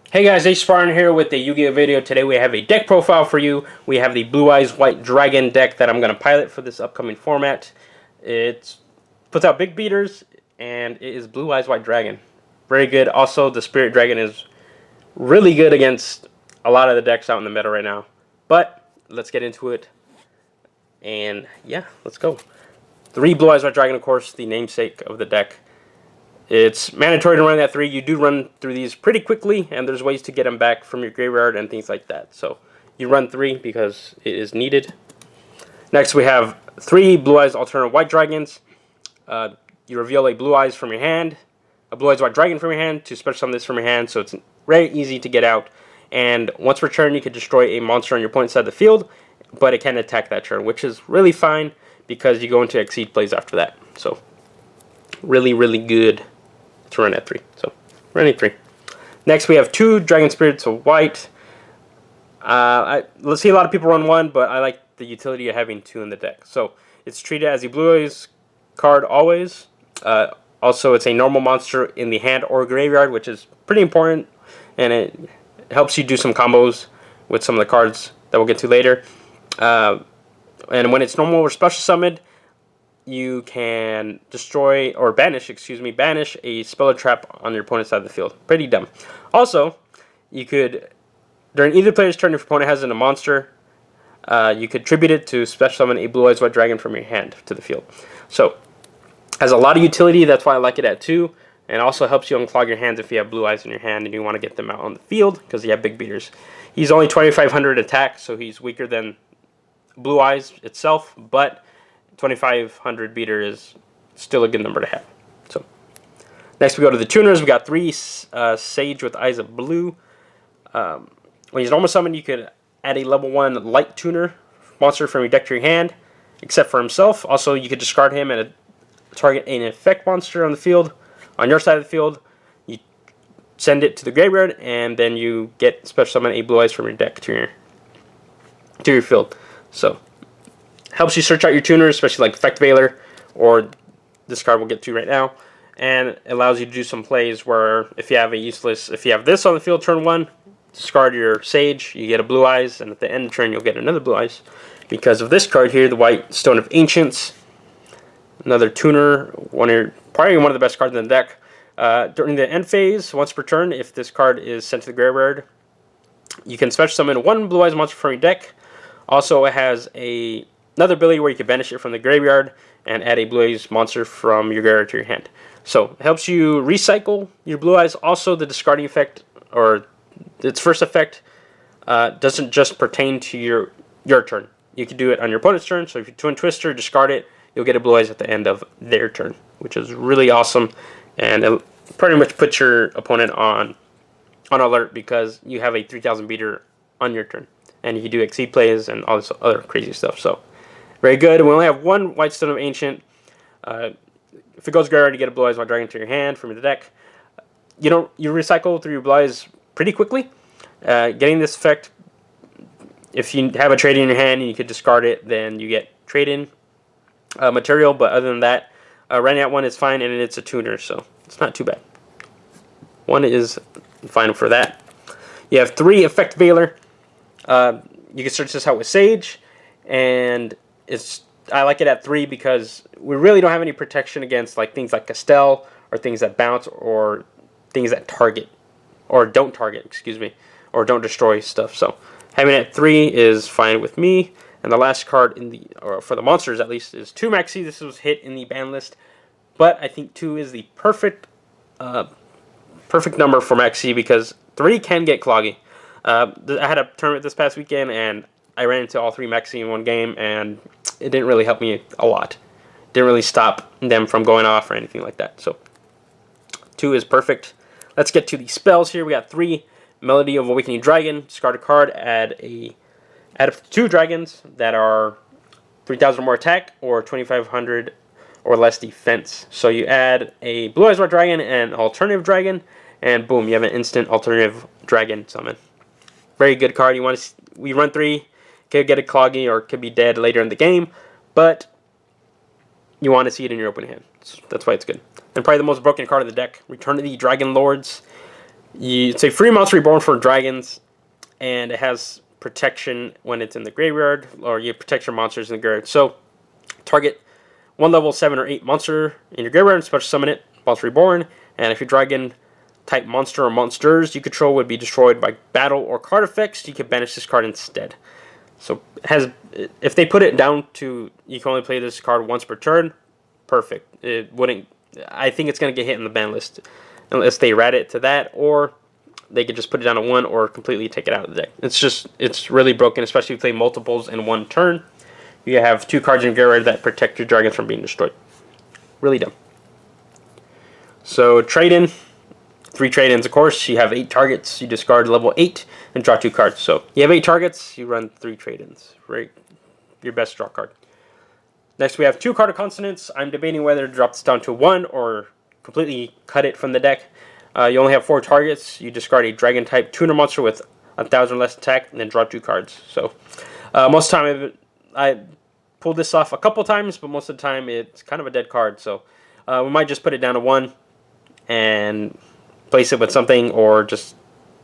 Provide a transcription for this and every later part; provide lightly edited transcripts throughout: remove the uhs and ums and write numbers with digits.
Hey guys, Spartan here with a Yu-Gi-Oh video. Today we have a deck profile for you. We have the Blue Eyes White Dragon deck that I'm going to pilot for this upcoming format. It puts out big beaters, and it is Blue Eyes White Dragon. Very good. Also, the Spirit Dragon is really good against a lot of the decks out in the meta right now. But, let's get into it. And, yeah, let's go. 3 Blue Eyes White Dragon, of course, the namesake of the deck. It's mandatory to run that 3. You do run through these pretty quickly, and there's ways to get them back from your graveyard and things like that. So you run 3 because it is needed. Next we have 3 Blue Eyes Alternate White Dragons. You reveal a Blue Eyes from your hand, a Blue Eyes White Dragon from your hand to special summon this from your hand, so it's very easy to get out. And once per turn you can destroy a monster on your opponent's side of the field, but it can attack that turn, which is really fine because you go into Exceed plays after that. So really, really good to run at 3. So running 3. Next we have 2 Dragon Spirits of White. Let's see, a lot of people run 1, but I like the utility of having 2 in the deck. So it's treated as a Blue Eyes card always. Also, it's a normal monster in the hand or graveyard, which is pretty important, and it helps you do some combos with some of the cards that we'll get to later. And when it's normal or special summoned, you can destroy, or banish a spell or trap on your opponent's side of the field. Pretty dumb. Also, you could, during either player's turn, if your opponent has in a monster, you could tribute it to special summon a Blue Eyes White Dragon from your hand to the field. So, has a lot of utility, that's why I like it at 2, and also helps you unclog your hands if you have Blue Eyes in your hand and you want to get them out on the field, because you have big beaters. He's only 2500 attack, so he's weaker than Blue Eyes itself, but 2500 beater is still a good number to have. So next we go to the tuners. We got 3 Sage with Eyes of Blue. When he's normal summoned, you could add a level 1 light tuner monster from your deck to your hand, except for himself. Also, you could discard him and target an effect monster on the field, on your side of the field. You send it to the graveyard, and then you get special summon a Blue Eyes from your deck to your field. So helps you search out your tuners, especially like Effect Veiler, or this card we'll get to right now, and allows you to do some plays where if you have this on the field turn 1, discard your Sage, you get a Blue Eyes, and at the end of the turn you'll get another Blue Eyes because of this card here, the White Stone of Ancients. Another tuner, probably one of the best cards in the deck. During the end phase, once per turn, if this card is sent to the graveyard, you can special summon 1 Blue Eyes monster from your deck. Also, it has another ability where you can banish it from the graveyard and add a Blue Eyes monster from your graveyard to your hand. So it helps you recycle your Blue Eyes. Also, the discarding effect, or its first effect, doesn't just pertain to your turn. You can do it on your opponent's turn. So if you Twin Twister, discard it, you'll get a Blue Eyes at the end of their turn, which is really awesome. And it pretty much puts your opponent on alert because you have a 3000 beater on your turn. And you can do Exceed plays and all this other crazy stuff. So very good. We only have 1 White Stone of Ancient. If it goes graveyard, you get a Blue Eyes White Dragon to your hand from the deck. You recycle through your Blue Eyes pretty quickly. Getting this effect, if you have a trade in your hand and you could discard it, then you get trade-in material. But other than that, running out 1 is fine, and it's a tuner, so it's not too bad. 1 is fine for that. You have 3 Effect Veiler. You can search this out with Sage, and I like it at 3 because we really don't have any protection against like things like Castell or things that bounce or things that target or don't target, or don't destroy stuff. So having it at 3 is fine with me. And the last card or for the monsters at least, is 2 Maxi. This was hit in the ban list, but I think 2 is the perfect number for Maxi because 3 can get cloggy. I had a tournament this past weekend, and I ran into all 3 Maxi in one game, and it didn't really help me a lot. Didn't really stop them from going off or anything like that. So 2 is perfect. Let's get to the spells here. We got 3 Melody of Awakening Dragon. Discard a card, add up to 2 dragons that are 3000 or more attack or 2500 or less defense. So you add a Blue Eyes White Dragon and alternative dragon, and boom, you have an instant alternative dragon summon. Very good card. We run 3, could get a cloggy or could be dead later in the game, but you want to see it in your open hand. That's why it's good. And probably the most broken card of the deck, Return of the Dragon Lords. It's a free monster reborn for dragons, and it has protection when it's in the graveyard, or you protect your monsters in the graveyard. So, target one level 7 or 8 monster in your graveyard, special summon it, monster reborn, and if your dragon type monster or monsters you control would be destroyed by battle or card effects, you can banish this card instead. So, if they put it down to you can only play this card once per turn, perfect. It wouldn't. I think it's going to get hit in the ban list unless they rat it to that, or they could just put it down to 1 or completely take it out of the deck. It's really broken, especially if you play multiples in one turn. You have 2 cards in your graveyard that protect your dragons from being destroyed. Really dumb. So trade in, 3 trade ins of course. You have 8 targets. You discard level 8 and draw 2 cards. So you have 8 targets. You run 3 trade ins. Right, your best draw card. Next we have 2 card of consonants. I'm debating whether to drop this down to 1 or completely cut it from the deck. You only have 4 targets. You discard a dragon type tuner monster with 1,000 less attack, and then draw 2 cards. So most of the time I pulled this off a couple times, but most of the time it's kind of a dead card. So we might just put it down to 1 and place it with something, or just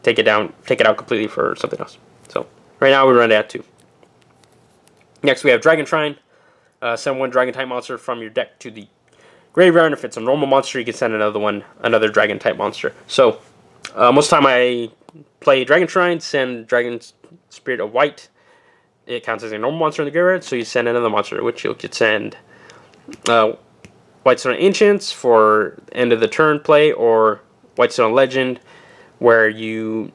take it out completely for something else. So right now we run it at 2. Next we have Dragon Shrine. Send 1 dragon type monster from your deck to the graveyard. If it's a normal monster, you can send another dragon type monster. So most of the time I play Dragon Shrine, send Dragon Spirit of White. It counts as a normal monster in the graveyard, so you send another monster, which you could send Whitestone Ancients for end of the turn play, or Whitestone Legend, where you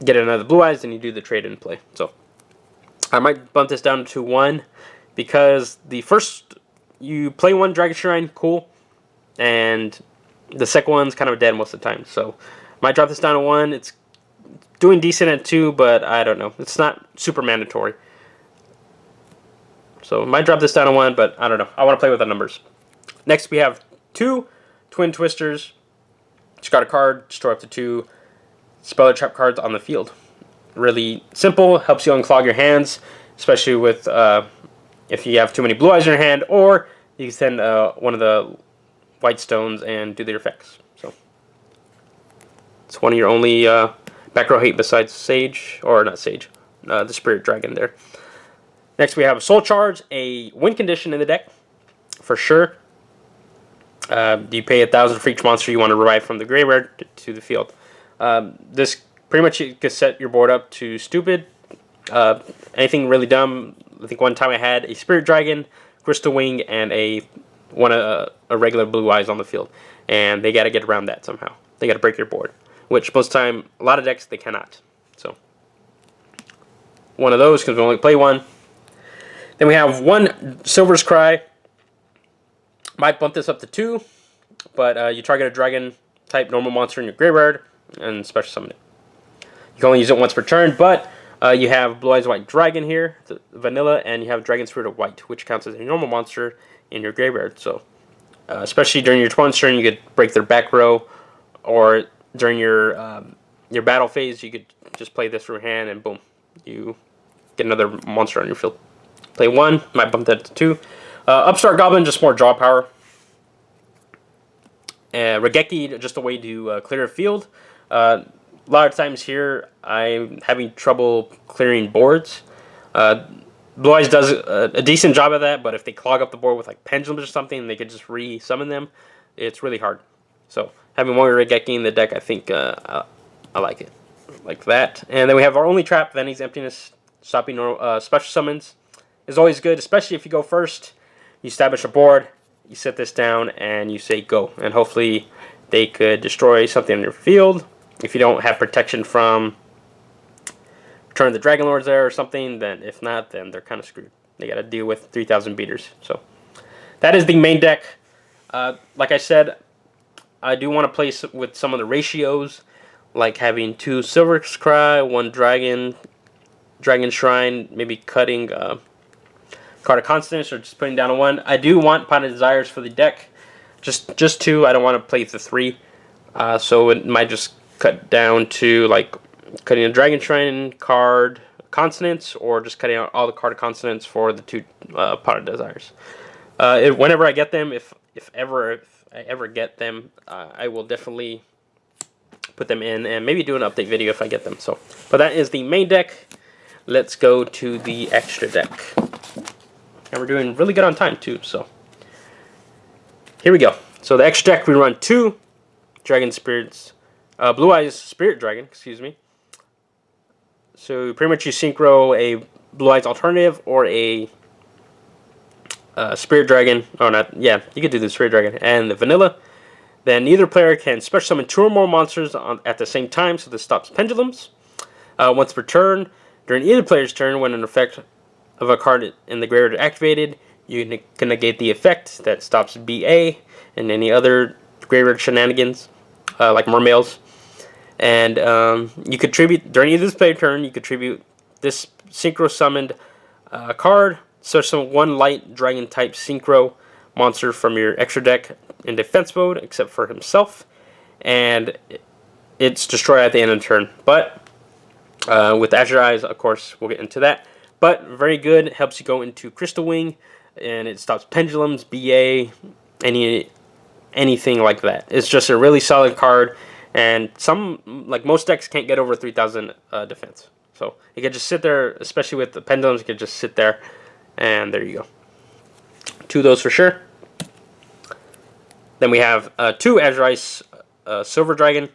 get another Blue Eyes and you do the trade-in play. So I might bump this down to 1, because the first you play 1 Dragon Shrine, cool, and the second one's kind of dead most of the time. So might drop this down to 1. It's doing decent at 2, but I don't know. It's not super mandatory. So might drop this down to 1, but I don't know. I want to play with the numbers. Next we have 2 Twin Twisters. Discard a card, destroy up to 2 spell or trap cards on the field. Really simple, helps you unclog your hands, especially with if you have too many Blue Eyes in your hand, or you can send one of the White Stones and do the effects. So it's one of your only back row hate besides Sage, or not Sage, the Spirit Dragon there. Next we have Soul Charge, a win condition in the deck, for sure. You pay 1,000 for each monster you want to revive from the graveyard to the field. This pretty much you can set your board up to stupid. Anything really dumb. I think one time I had a Spirit Dragon, Crystal Wing, and a regular Blue Eyes on the field, and they got to get around that somehow. They got to break your board, which most time a lot of decks they cannot. So one of those, because we only play 1. Then we have 1 Silver's Cry. Might bump this up to 2, but you target a dragon type normal monster in your graveyard and special summon it. You can only use it once per turn, but you have Blue Eyes White Dragon here, the vanilla, and you have Dragon Spirit of White, which counts as a normal monster in your graveyard. So especially during your opponent's turn, you could break their back row, or during your battle phase, you could just play this from your hand, and boom, you get another monster on your field. Play 1, might bump that to 2. Upstart Goblin, just more draw power. Regeki, just a way to clear a field. A lot of times here, I'm having trouble clearing boards. Blue Eyes does a decent job of that, but if they clog up the board with like pendulums or something, they could just re-summon them. It's really hard. So having one Regeki in the deck, I think I like it. Like that. And then we have our only trap, Veni's Emptiness, stopping special summons. Is always good, especially if you go first. You establish a board, you set this down, and you say go. And hopefully they could destroy something on your field. If you don't have protection from Return of the Dragon Lords there or something, then if not, then they're kind of screwed. They got to deal with 3,000 beaters. So that is the main deck. Like I said, I do want to play with some of the ratios, like having 2 Silver's Cry, 1 Dragon Shrine, maybe cutting Card of Consonance, or just putting down a 1. I do want Pot of Desires for the deck. Just 2. I don't want to play the 3. So it might just cut down to like cutting a Dragon Shrine card consonants, or just cutting out all the card of consonants for the 2 Pot of Desires. Whenever I get them, if I ever get them, I will definitely put them in, and maybe do an update video if I get them. So, but that is the main deck. Let's go to the extra deck. And we're doing really good on time too, so here we go. So the extra deck, we run 2 Dragon Spirits, Blue Eyes Spirit Dragon, excuse me. So pretty much you synchro a Blue Eyes alternative or a Spirit Dragon. Oh, not, yeah, you could do the Spirit Dragon and the vanilla. Then neither player can special summon 2 or more monsters at the same time, so this stops pendulums. Once per turn, during either player's turn, when an effect of a card in the graveyard is activated, you can negate the effect that stops BA and any other graveyard shenanigans, like Mermails. And you contribute, during either player's turn, you contribute this synchro summoned card, such as 1 light dragon type synchro monster from your extra deck in defense mode, except for himself, and it's destroyed at the end of the turn. But with Azure Eyes, of course, we'll get into that. But very good, helps you go into Crystal Wing, and it stops pendulums, BA, anything like that. It's just a really solid card, and like most decks can't get over 3,000 defense. So it could just sit there, especially with the pendulums, it could just sit there, and there you go. 2 of those for sure. Then we have 2 Azure Ice Silver Dragon.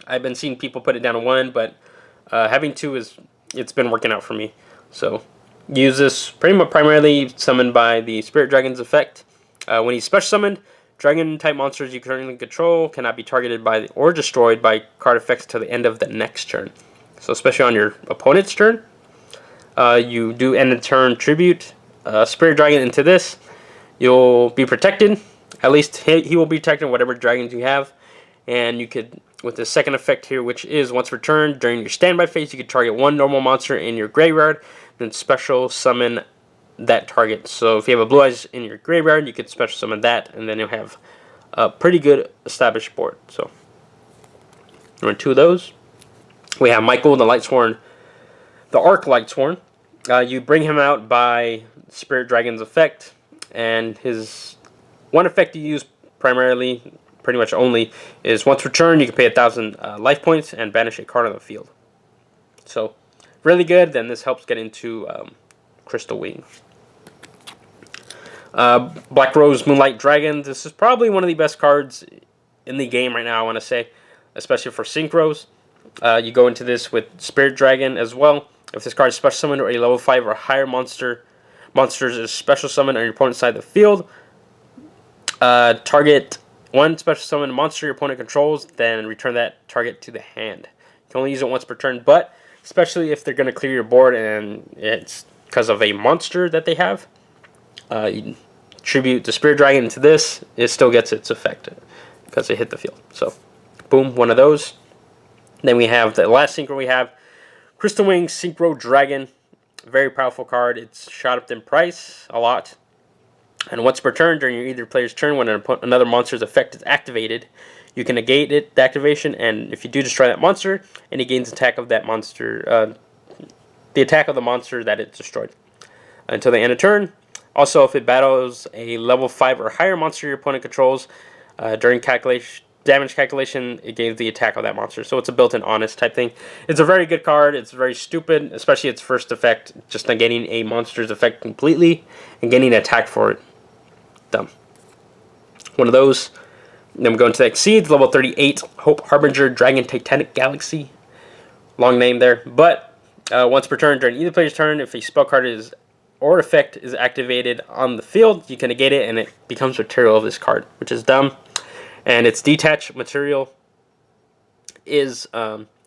I've been seeing people put it down to 1, but having 2 it's been working out for me. So use this primarily summoned by the Spirit Dragon's effect. When he's special summoned, dragon type monsters you currently control cannot be targeted by or destroyed by card effects till the end of the next turn. So especially on your opponent's turn, you do end of turn tribute Spirit Dragon into this. You'll be protected. At least he will be protecting whatever dragons you have. And you could, with the second effect here, which is once per turn, during your standby phase, you could target 1 normal monster in your graveyard, then special summon that target. So if you have a Blue Eyes in your graveyard, you could special summon that, and then you'll have a pretty good established board. So, run 2 of those. We have Michael, the Lightsworn, the Arc Lightsworn. You bring him out by Spirit Dragon's effect, and his one effect you use primarily, pretty much only, is once per turn you can pay 1,000 life points and banish a card on the field. So really good. Then this helps get into Crystal Wing. Black Rose Moonlight Dragon. This is probably one of the best cards in the game right now, I want to say, especially for synchros. You go into this with Spirit Dragon as well. If this card is special summoned or a level 5 or higher monsters is special summoned on your opponent's side of the field, target 1 special summoned monster your opponent controls, then return that target to the hand. You can only use it once per turn, but especially if they're going to clear your board and it's because of a monster that they have, you tribute the Spirit Dragon into this, it still gets its effect because it hit the field. So, boom, 1 of those. Then we have the last synchro we have, Crystal Wing Synchro Dragon. Very powerful card. It's shot up in price a lot. And once per turn, during either player's turn, when another monster's effect is activated, you can negate the activation, and if you do destroy that monster, and he gains attack of that monster, the attack of the monster that it destroyed until the end of turn. Also, if it battles a level 5 or higher monster your opponent controls, during damage calculation, it gains the attack of that monster. So it's a built-in honest type thing. It's a very good card. It's very stupid, especially its first effect, just negating a monster's effect completely and getting an attack for it. Dumb. 1 of those. Then we go into the Exceeds, level 38, Hope Harbinger Dragon Titanic Galaxy. Long name there. But once per turn, during either player's turn, if a spell card or effect is activated on the field, you can negate it and it becomes material of this card, which is dumb. And its detach material is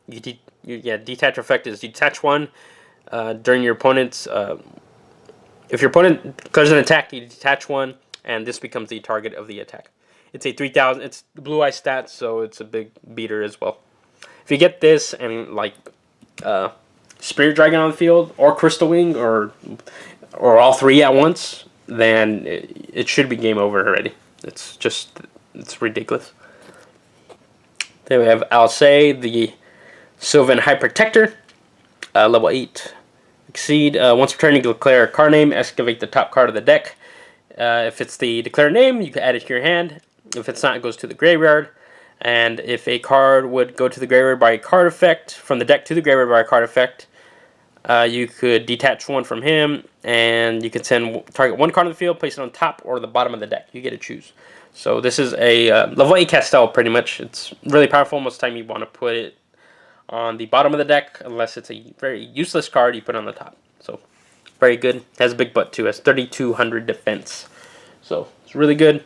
detach effect is detach 1 during your opponent's. If your opponent declares an attack, you detach 1, and this becomes the target of the attack. It's a 3,000. It's the Blue Eye stats, so it's a big beater as well. If you get this and like Spirit Dragon on the field, or Crystal Wing, or all 3 at once, then it should be game over already. It's ridiculous. Then we have Alcei, the Sylvan High Protector, level 8. Exceed. Once per turn, you can declare a card name, excavate the top card of the deck. If it's the declared name, you can add it to your hand. If it's not, it goes to the graveyard. And if a card would go to the graveyard by a card effect, from the deck to the graveyard by a card effect, you could detach one from him, and you can target one card on the field, place it on top or the bottom of the deck. You get to choose. So this is a level 8 Castel, pretty much. It's really powerful. Most of the time you want to put it on the bottom of the deck, unless it's a very useless card, you put it on the top. So very good. Has a big butt too. Has 3,200 defense. So it's really good.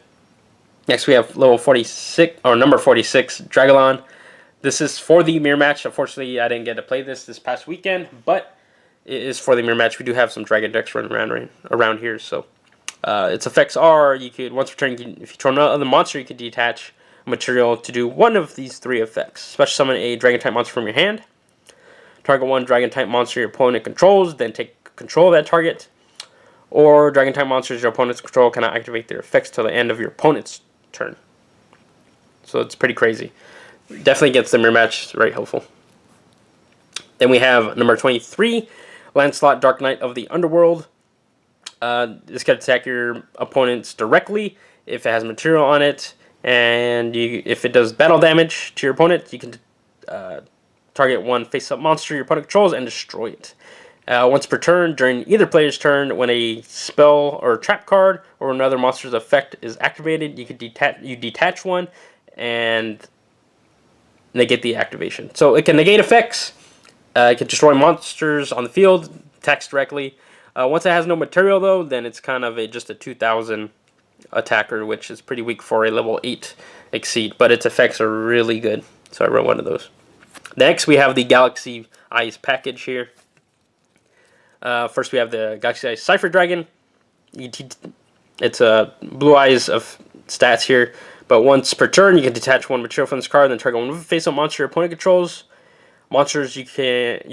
Next we have level 46, or number 46, Dragolon. This is for the mirror match. Unfortunately, I didn't get to play this past weekend, but it is for the mirror match. We do have some Dragon decks running around here. So its effects are, you could, once per turn, if you control another monster, you could detach a material to do one of these 3 effects. Special summon a Dragon-type monster from your hand. Target one Dragon-type monster your opponent controls, then take control of that target. Or Dragon-type monsters your opponent's control cannot activate their effects till the end of your opponent's turn. So it's pretty crazy. Definitely gets the mirror match. It's very helpful. Then we have number 23, Lancelot, Dark Knight of the Underworld. This can attack your opponents directly if it has material on it, and if it does battle damage to your opponent, you can target one face-up monster your opponent controls and destroy it. Once per turn, during either player's turn, when a spell or trap card or another monster's effect is activated, you can detach one and negate the activation. So it can negate effects. It can destroy monsters on the field, attacks directly. Once it has no material, though, then it's kind of just a 2,000 attacker, which is pretty weak for a level 8 Exceed. But its effects are really good. So I wrote one of those. Next, we have the Galaxy Eyes package here. First, we have the Galaxy Eyes Cypher Dragon. It's blue eyes of stats here. But once per turn, you can detach one material from this card, then target one face-up monster your opponent controls. Monsters you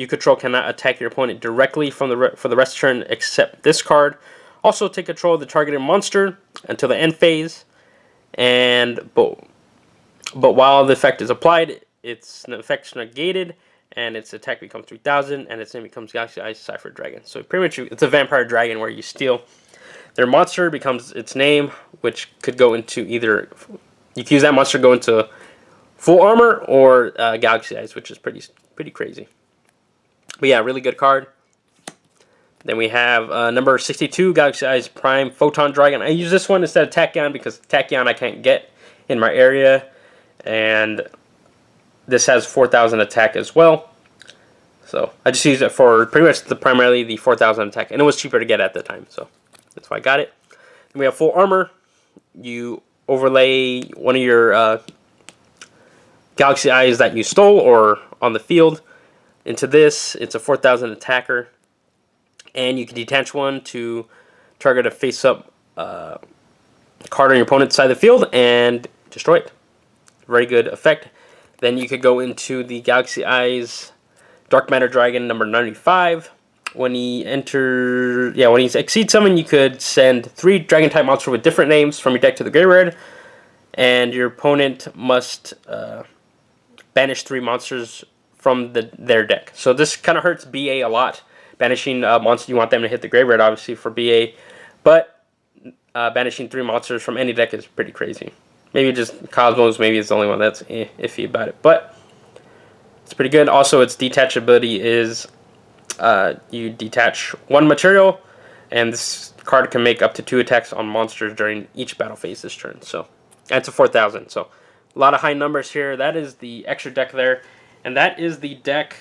control cannot attack your opponent directly for the rest of the turn except this card. Also, take control of the targeted monster until the end phase. But while the effect is applied, its effect is negated, and its attack becomes 3,000, and its name becomes Galaxy Eyes Cypher Dragon. So pretty much, it's a vampire dragon where you steal their monster, becomes its name, which could go into either. You can use that monster to go into full armor or Galaxy Eyes, which is pretty crazy. But yeah, really good card. Then we have number 62, Galaxy Eyes Prime Photon Dragon. I use this one instead of Tachyon because Tachyon I can't get in my area. And this has 4,000 attack as well. So I just use it for pretty much primarily the 4,000 attack. And it was cheaper to get at the time, so that's why I got it. Then we have full armor. You overlay one of your Galaxy Eyes that you stole or on the field into this. It's a 4,000 attacker. And you can detach one to target a face-up card on your opponent's side of the field and destroy it. Very good effect. Then you could go into the Galaxy Eyes Dark Matter Dragon number 95. When he exceeds summon, you could send 3 Dragon-type monsters with different names from your deck to the graveyard. And your opponent must banish 3 monsters from their deck. So this kind of hurts BA a lot. Banishing monsters, you want them to hit the graveyard, obviously, for BA. But banishing 3 monsters from any deck is pretty crazy. Maybe just Cosmos, maybe it's the only one that's iffy about it. But it's pretty good. Also, its detachability is you detach 1 material, and this card can make up to 2 attacks on monsters during each battle phase this turn. So that's a 4,000. So a lot of high numbers here. That is the extra deck there. And that is the deck.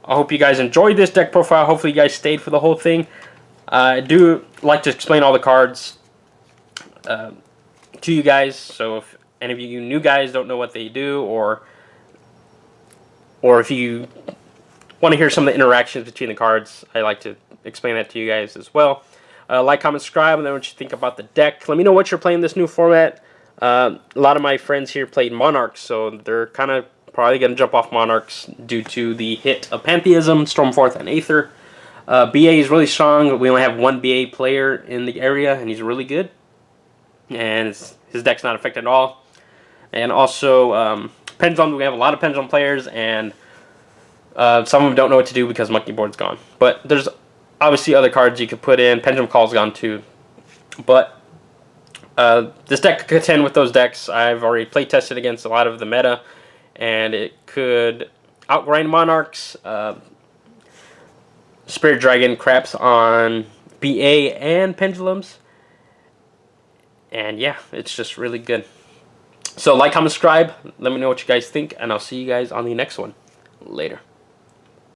I hope you guys enjoyed this deck profile. Hopefully you guys stayed for the whole thing. I do like to explain all the cards to you guys. So if any of you new guys don't know what they do, or if you want to hear some of the interactions between the cards, I like to explain that to you guys as well. Like, comment, subscribe, and then what you think about the deck. Let me know what you're playing this new format. A lot of my friends here played Monarchs, so they're kind of probably going to jump off Monarchs due to the hit of Pantheism, Stormforth, and Aether. BA is really strong. We only have 1 BA player in the area, and he's really good. And his deck's not affected at all. And also, Pendulum, we have a lot of Pendulum players, and some of them don't know what to do because Monkey Board's gone. But there's obviously other cards you could put in. Pendulum Call's gone too. But This deck could contend with those decks. I've already play tested against a lot of the meta, and it could outgrind Monarchs. Spirit Dragon craps on BA and Pendulums. And yeah, it's just really good. So like, comment, subscribe. Let me know what you guys think, and I'll see you guys on the next one. Later.